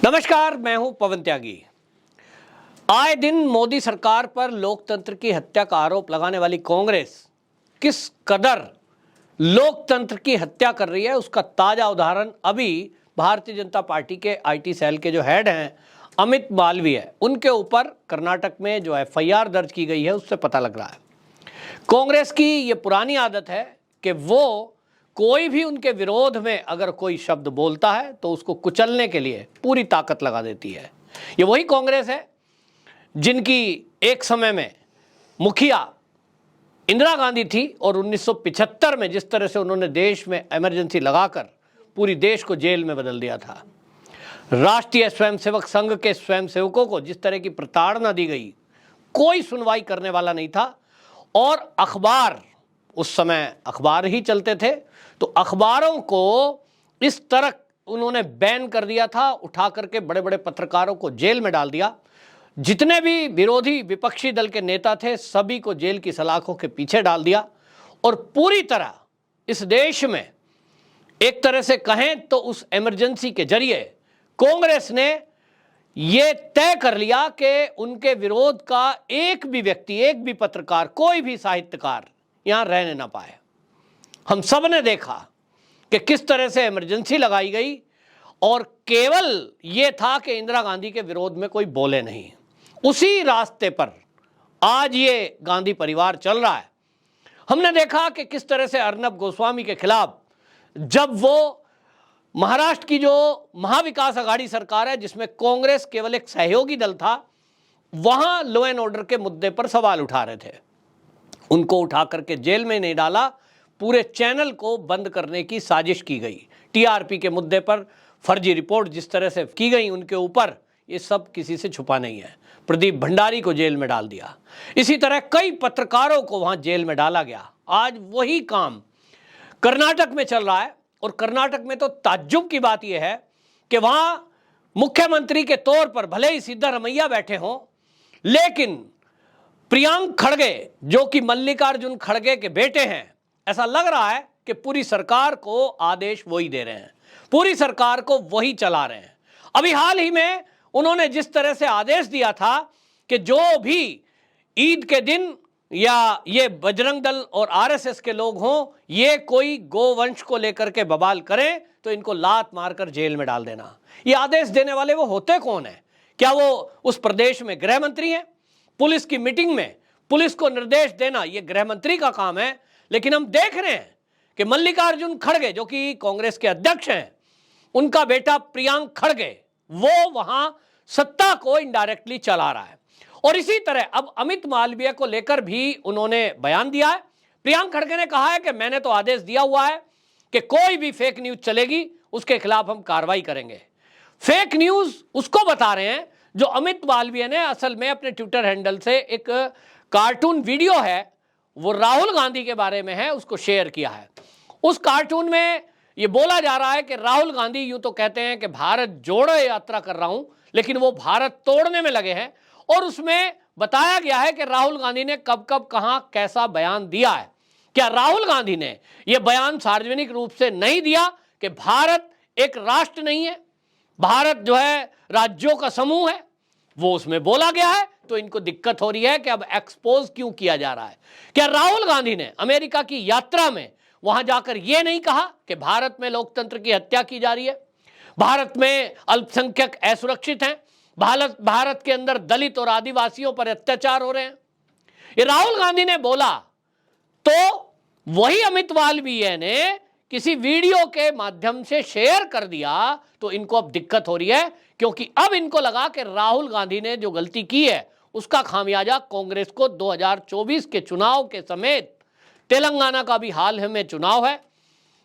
नमस्कार, मैं हूं पवन त्यागी। आए दिन मोदी सरकार पर लोकतंत्र की हत्या का आरोप लगाने वाली कांग्रेस किस कदर लोकतंत्र की हत्या कर रही है उसका ताजा उदाहरण अभी भारतीय जनता पार्टी के आईटी सेल के जो हेड हैं अमित मालवीय है, उनके ऊपर कर्नाटक में जो एफआईआर दर्ज की गई है उससे पता लग रहा है। कांग्रेस की ये पुरानी आदत है कि वो कोई भी उनके विरोध में अगर कोई शब्द बोलता है तो उसको कुचलने के लिए पूरी ताकत लगा देती है। ये वही कांग्रेस है जिनकी एक समय में मुखिया इंदिरा गांधी थी और 1975 में जिस तरह से उन्होंने देश में इमरजेंसी लगाकर पूरी देश को जेल में बदल दिया था, राष्ट्रीय स्वयंसेवक संघ के स्वयंसेवकों को जिस तरह की प्रताड़ना दी गई, कोई सुनवाई करने वाला नहीं था। और अखबार, उस समय अखबार ही चलते थे, तो अखबारों को इस तरह उन्होंने बैन कर दिया था, उठा करके बड़े बड़े पत्रकारों को जेल में डाल दिया। जितने भी विरोधी विपक्षी दल के नेता थे सभी को जेल की सलाखों के पीछे डाल दिया। और पूरी तरह इस देश में एक तरह से कहें तो उस इमरजेंसी के जरिए कांग्रेस ने ये तय कर लिया कि उनके विरोध का एक भी व्यक्ति, एक भी पत्रकार, कोई भी साहित्यकार यहां रहने ना पाए। हम सब ने देखा कि किस तरह से इमरजेंसी लगाई गई और केवल ये था कि इंदिरा गांधी के विरोध में कोई बोले नहीं। उसी रास्ते पर आज ये गांधी परिवार चल रहा है। हमने देखा कि किस तरह से अर्नब गोस्वामी के खिलाफ जब वो महाराष्ट्र की जो महाविकास आघाड़ी सरकार है जिसमें कांग्रेस केवल एक सहयोगी दल था, वहां लॉ एंड ऑर्डर के मुद्दे पर सवाल उठा रहे थे, उनको उठा करके जेल में नहीं डाला, पूरे चैनल को बंद करने की साजिश की गई। टीआरपी के मुद्दे पर फर्जी रिपोर्ट जिस तरह से की गई उनके ऊपर, ये सब किसी से छुपा नहीं है। प्रदीप भंडारी को जेल में डाल दिया, इसी तरह कई पत्रकारों को वहां जेल में डाला गया। आज वही काम कर्नाटक में चल रहा है और कर्नाटक में तो ताज्जुब की बात यह है कि वहां मुख्यमंत्री के तौर पर भले ही सिद्धरमैया बैठे हों, लेकिन प्रियांक खड़गे जो कि मल्लिकार्जुन खड़गे के बेटे हैं, ऐसा लग रहा है कि पूरी सरकार को आदेश वही दे रहे हैं, पूरी सरकार को वही चला रहे हैं। अभी हाल ही में उन्होंने जिस तरह से आदेश दिया था कि जो भी ईद के दिन या ये बजरंग दल और आरएसएस के लोग हों, ये कोई गोवंश को लेकर के बवाल करें तो इनको लात मारकर जेल में डाल देना। ये आदेश देने वाले वो होते कौन हैं? क्या वो उस प्रदेश में गृह मंत्री हैं? पुलिस की मीटिंग में पुलिस को निर्देश देना ये गृह मंत्री का काम है। लेकिन हम देख रहे हैं कि मल्लिकार्जुन खड़गे जो कि कांग्रेस के अध्यक्ष हैं, उनका बेटा प्रियांक खड़गे वो वहां सत्ता को इनडायरेक्टली चला रहा है। और इसी तरह अब अमित मालवीय को लेकर भी उन्होंने बयान दिया है। प्रियांक खड़गे ने कहा है कि मैंने तो आदेश दिया हुआ है कि कोई भी फेक न्यूज चलेगी उसके खिलाफ हम कार्रवाई करेंगे। फेक न्यूज उसको बता रहे हैं जो अमित मालवीय ने असल में अपने ट्विटर हैंडल से एक कार्टून वीडियो है, वो राहुल गांधी के बारे में है, उसको शेयर किया है। उस कार्टून में ये बोला जा रहा है कि राहुल गांधी यूं तो कहते हैं कि भारत जोड़ो यात्रा कर रहा हूं, लेकिन वो भारत तोड़ने में लगे हैं। और उसमें बताया गया है कि राहुल गांधी ने कब कब कहां कैसा बयान दिया है। क्या राहुल गांधी ने यह बयान सार्वजनिक रूप से नहीं दिया कि भारत एक राष्ट्र नहीं है, भारत जो है राज्यों का समूह है? वो उसमें बोला गया है, तो इनको दिक्कत हो रही है कि अब एक्सपोज क्यों किया जा रहा है। क्या राहुल गांधी ने अमेरिका की यात्रा में वहां जाकर यह नहीं कहा कि भारत में लोकतंत्र की हत्या की जा रही है, भारत में अल्पसंख्यक असुरक्षित हैं, भारत के अंदर दलित और आदिवासियों पर अत्याचार हो रहे हैं? ये राहुल गांधी ने बोला तो वही अमित मालवीय ने किसी वीडियो के माध्यम से शेयर कर दिया, तो इनको अब दिक्कत हो रही है, क्योंकि अब इनको लगा कि राहुल गांधी ने जो गलती की है उसका खामियाजा कांग्रेस को 2024 के चुनाव के समेत, तेलंगाना का भी हाल ही में चुनाव है,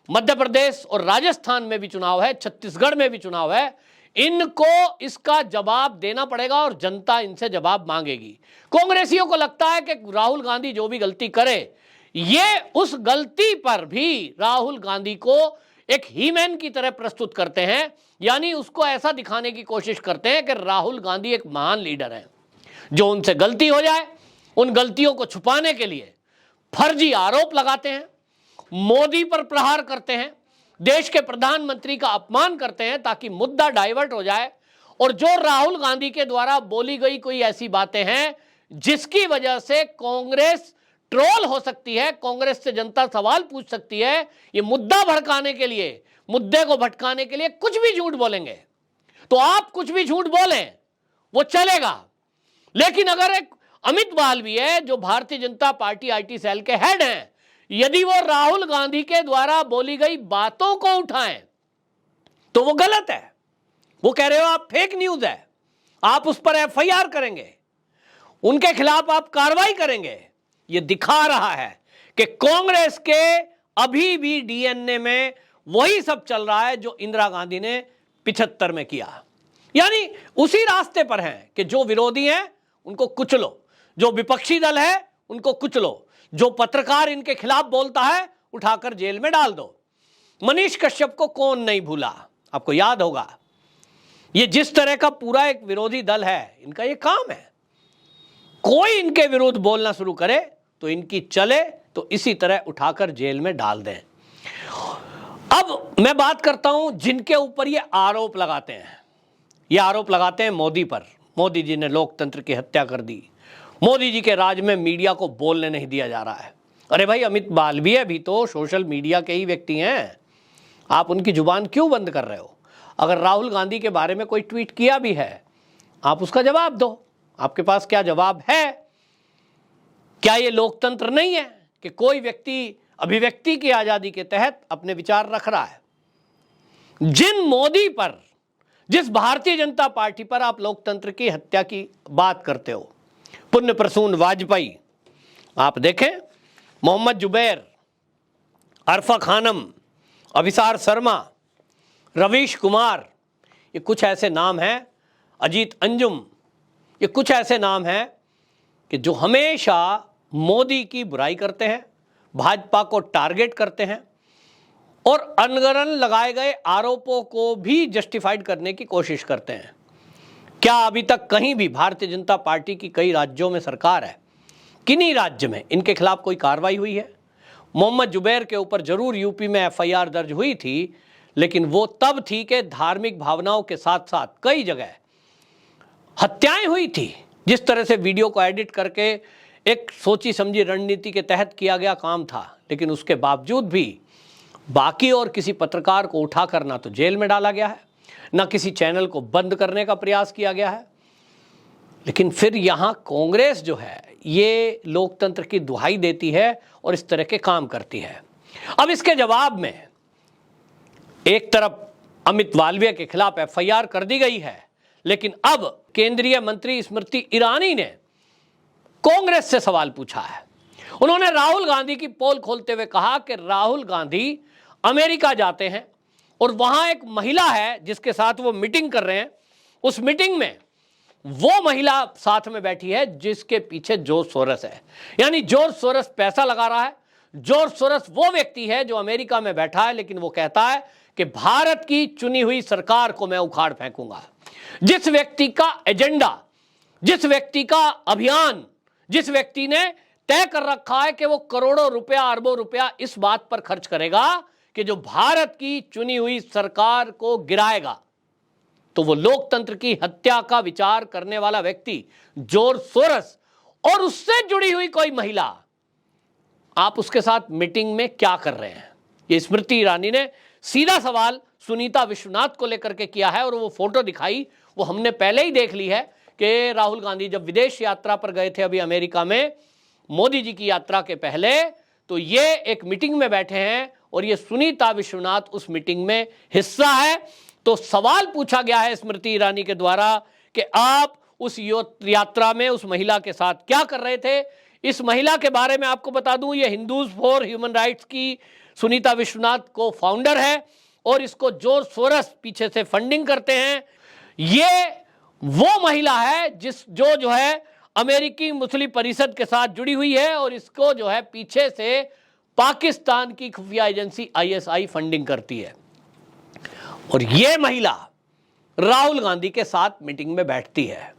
मध्य प्रदेश और राजस्थान में भी चुनाव है, छत्तीसगढ़ में भी चुनाव है, इनको इसका जवाब देना पड़ेगा और जनता इनसे जवाब मांगेगी। कांग्रेसियों को लगता है कि राहुल गांधी जो भी गलती करे, ये उस गलती पर भी राहुल गांधी को एक हीमैन की तरह प्रस्तुत करते हैं, यानी उसको ऐसा दिखाने की कोशिश करते हैं कि राहुल गांधी एक महान लीडर है। जो उनसे गलती हो जाए उन गलतियों को छुपाने के लिए फर्जी आरोप लगाते हैं, मोदी पर प्रहार करते हैं, देश के प्रधानमंत्री का अपमान करते हैं ताकि मुद्दा डाइवर्ट हो जाए और जो राहुल गांधी के द्वारा बोली गई कोई ऐसी बातें हैं जिसकी वजह से कांग्रेस ट्रोल हो सकती है, कांग्रेस से जनता सवाल पूछ सकती है, ये मुद्दा भड़काने के लिए, मुद्दे को भटकाने के लिए कुछ भी झूठ बोलेंगे। तो आप कुछ भी झूठ बोलें वो चलेगा, लेकिन अगर एक अमित मालवीय है जो Bharatiya Janata party IT cell के हेड हैं, यदि वो राहुल गांधी के द्वारा बोली गई बातों को उठाएं तो वो गलत है। वो कह रहे हो आप फेक न्यूज है, आप उस पर एफआईआर करेंगे, उनके खिलाफ आप कार्रवाई करेंगे। ये दिखा रहा है कि कांग्रेस के अभी भी डीएनए में वही सब चल रहा है जो इंदिरा गांधी ने 75 में किया, यानी उसी रास्ते पर हैं कि जो विरोधी हैं उनको कुचलो, जो विपक्षी दल है उनको कुचलो, जो पत्रकार इनके खिलाफ बोलता है उठाकर जेल में डाल दो। मनीष कश्यप को कौन नहीं भूला, आपको याद होगा। ये जिस तरह का पूरा एक विरोधी दल है, इनका ये काम है, कोई इनके विरुद्ध बोलना शुरू करे तो इनकी चले तो इसी तरह उठाकर जेल में डाल दें। अब मैं बात करता हूं जिनके ऊपर ये आरोप लगाते हैं, ये आरोप लगाते हैं मोदी पर। मोदी जी ने लोकतंत्र की हत्या कर दी, मोदी जी के राज में मीडिया को बोलने नहीं दिया जा रहा है। अरे भाई, अमित मालवीय भी तो सोशल मीडिया के ही व्यक्ति हैं, आप उनकी जुबान क्यों बंद कर रहे हो? अगर राहुल गांधी के बारे में कोई ट्वीट किया भी है, आप उसका जवाब दो। आपके पास क्या जवाब है? क्या ये लोकतंत्र नहीं है कि कोई व्यक्ति अभिव्यक्ति की आजादी के तहत अपने विचार रख रहा है? जिन मोदी पर, जिस भारतीय जनता पार्टी पर आप लोकतंत्र की हत्या की बात करते हो, पुण्य प्रसून वाजपेयी, आप देखें, मोहम्मद जुबैर, अरफा खानम, अभिसार शर्मा, रवीश कुमार, ये कुछ ऐसे नाम हैं, अजीत अंजुम, ये कुछ ऐसे नाम हैं कि जो हमेशा मोदी की बुराई करते हैं, भाजपा को टारगेट करते हैं और अनगनन लगाए गए आरोपों को भी जस्टिफाइड करने की कोशिश करते हैं। क्या अभी तक कहीं भी भारतीय जनता पार्टी की कई राज्यों में सरकार है, किन्हीं राज्य में इनके खिलाफ कोई कार्रवाई हुई है? मोहम्मद जुबैर के ऊपर जरूर यूपी में एफआईआर दर्ज हुई थी, लेकिन वो तब थी कि धार्मिक भावनाओं के साथ साथ कई जगह हत्याएं हुई थी। जिस तरह से वीडियो को एडिट करके एक सोची समझी रणनीति के तहत किया गया काम था, लेकिन उसके बावजूद भी बाकी और किसी पत्रकार को उठाकर ना तो जेल में डाला गया है, ना किसी चैनल को बंद करने का प्रयास किया गया है। लेकिन फिर यहाँ कांग्रेस जो है ये लोकतंत्र की दुहाई देती है और इस तरह के काम करती है। अब इसके जवाब में एक तरफ अमित मालवीय के खिलाफ एफआईआर कर दी गई है, लेकिन अब केंद्रीय मंत्री स्मृति ईरानी ने कांग्रेस से सवाल पूछा है। उन्होंने राहुल गांधी की पोल खोलते हुए कहा कि राहुल गांधी अमेरिका जाते हैं और वहां एक महिला है जिसके साथ वो मीटिंग कर रहे हैं, उस मीटिंग में वो महिला साथ में बैठी है जिसके पीछे जॉर्ज सोरस है, यानी जॉर्ज सोरस पैसा लगा रहा है। जॉर्ज सोरस वो व्यक्ति है जो अमेरिका में बैठा है, लेकिन वो कहता है कि भारत की चुनी हुई सरकार को मैं उखाड़ फेंकूंगा। जिस व्यक्ति का एजेंडा, जिस व्यक्ति का अभियान, जिस व्यक्ति ने तय कर रखा है कि वो करोड़ों रुपया, अरबों रुपया इस बात पर खर्च करेगा कि जो भारत की चुनी हुई सरकार को गिराएगा, तो वो लोकतंत्र की हत्या का विचार करने वाला व्यक्ति जॉर्ज सोरस और उससे जुड़ी हुई कोई महिला, आप उसके साथ मीटिंग में क्या कर रहे हैं? ये स्मृति ईरानी ने सीधा सवाल सुनीता विश्वनाथ को लेकर के किया है और वो फोटो दिखाई, वो हमने पहले ही देख ली है कि राहुल गांधी जब विदेश यात्रा पर गए थे अभी अमेरिका में, मोदी जी की यात्रा के पहले, तो ये एक मीटिंग में बैठे हैं और ये सुनीता विश्वनाथ उस मीटिंग में हिस्सा है। तो सवाल पूछा गया है स्मृति ईरानी के द्वारा कि आप उस यात्रा में उस महिला के साथ क्या कर रहे थे। इस महिला के बारे में आपको बता दूं, ये हिंदूज फॉर ह्यूमन राइट्स की सुनीता विश्वनाथ को फाउंडर है और इसको जॉर्ज सोरस पीछे से फंडिंग करते हैं। ये वो महिला है जो है अमेरिकी मुस्लिम परिषद के साथ जुड़ी हुई है और इसको जो है पीछे से पाकिस्तान की खुफिया एजेंसी आईएसआई फंडिंग करती है। और ये महिला राहुल गांधी के साथ मीटिंग में बैठती है।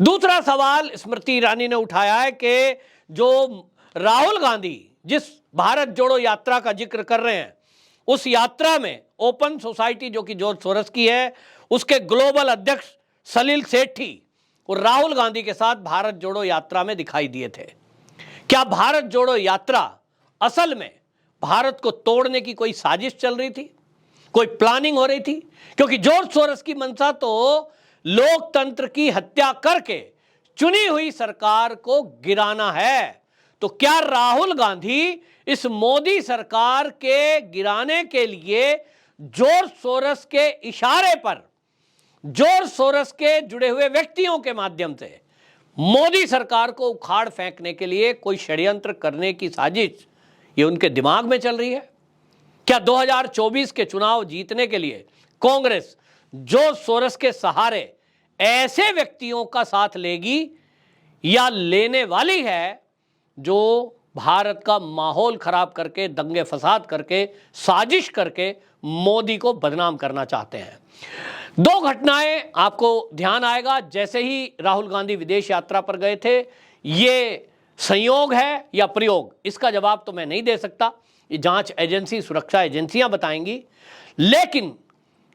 दूसरा सवाल स्मृति ईरानी ने उठाया है कि जो राहुल गांधी जिस भारत जोड़ो यात्रा का जिक्र कर रहे हैं, उस यात्रा में ओपन सोसाइटी जो कि जॉर्ज सोरस की है, उसके ग्लोबल अध्यक्ष सलील सेठी और राहुल गांधी के साथ भारत जोड़ो यात्रा में दिखाई दिए थे। क्या भारत जोड़ो यात्रा असल में भारत को तोड़ने की कोई साजिश चल रही थी, कोई प्लानिंग हो रही थी? क्योंकि जॉर्ज सोरोस की मंशा तो लोकतंत्र की हत्या करके चुनी हुई सरकार को गिराना है। तो क्या राहुल गांधी इस मोदी सरकार के गिराने के लिए जॉर्ज सोरोस के इशारे पर, जॉर्ज सोरोस के जुड़े हुए व्यक्तियों के माध्यम से मोदी सरकार को उखाड़ फेंकने के लिए कोई षड्यंत्र करने की साजिश ये उनके दिमाग में चल रही है? क्या 2024 के चुनाव जीतने के लिए कांग्रेस जॉर्ज सोरोस के सहारे ऐसे व्यक्तियों का साथ लेगी या लेने वाली है जो भारत का माहौल खराब करके, दंगे फसाद करके, साजिश करके मोदी को बदनाम करना चाहते हैं? दो घटनाएं आपको ध्यान आएगा जैसे ही राहुल गांधी विदेश यात्रा पर गए थे। ये संयोग है या प्रयोग, इसका जवाब तो मैं नहीं दे सकता, ये जांच एजेंसी, सुरक्षा एजेंसियां बताएंगी। लेकिन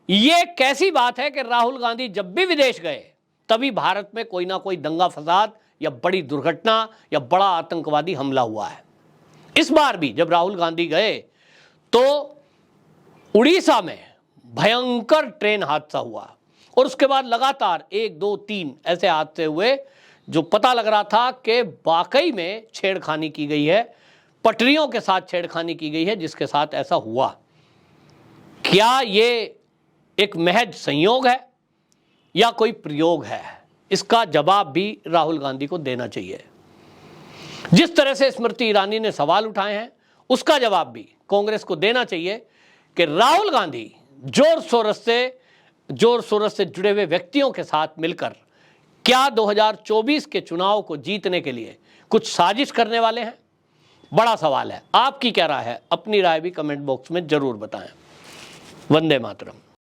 ये कैसी बात है कि राहुल गांधी जब भी विदेश गए तभी भारत में कोई ना कोई दंगा फसाद या बड़ी दुर्घटना या बड़ा आतंकवादी हमला हुआ है। इस बार भी जब राहुल गांधी गए तो उड़ीसा में भयंकर ट्रेन हादसा हुआ और उसके बाद लगातार 1, 2, 3 ऐसे हादसे हुए जो पता लग रहा था कि वाकई में छेड़खानी की गई है, पटरियों के साथ छेड़खानी की गई है, जिसके साथ ऐसा हुआ। क्या ये एक महज संयोग है या कोई प्रयोग है? इसका जवाब भी राहुल गांधी को देना चाहिए। जिस तरह से स्मृति ईरानी ने सवाल उठाए हैं उसका जवाब भी कांग्रेस को देना चाहिए कि राहुल गांधी जॉर्ज सोरोस से जुड़े हुए व्यक्तियों के साथ मिलकर क्या 2024 के चुनाव को जीतने के लिए कुछ साजिश करने वाले हैं? बड़ा सवाल है। आपकी क्या राय है? अपनी राय भी कमेंट बॉक्स में जरूर बताएं। वंदे मातरम।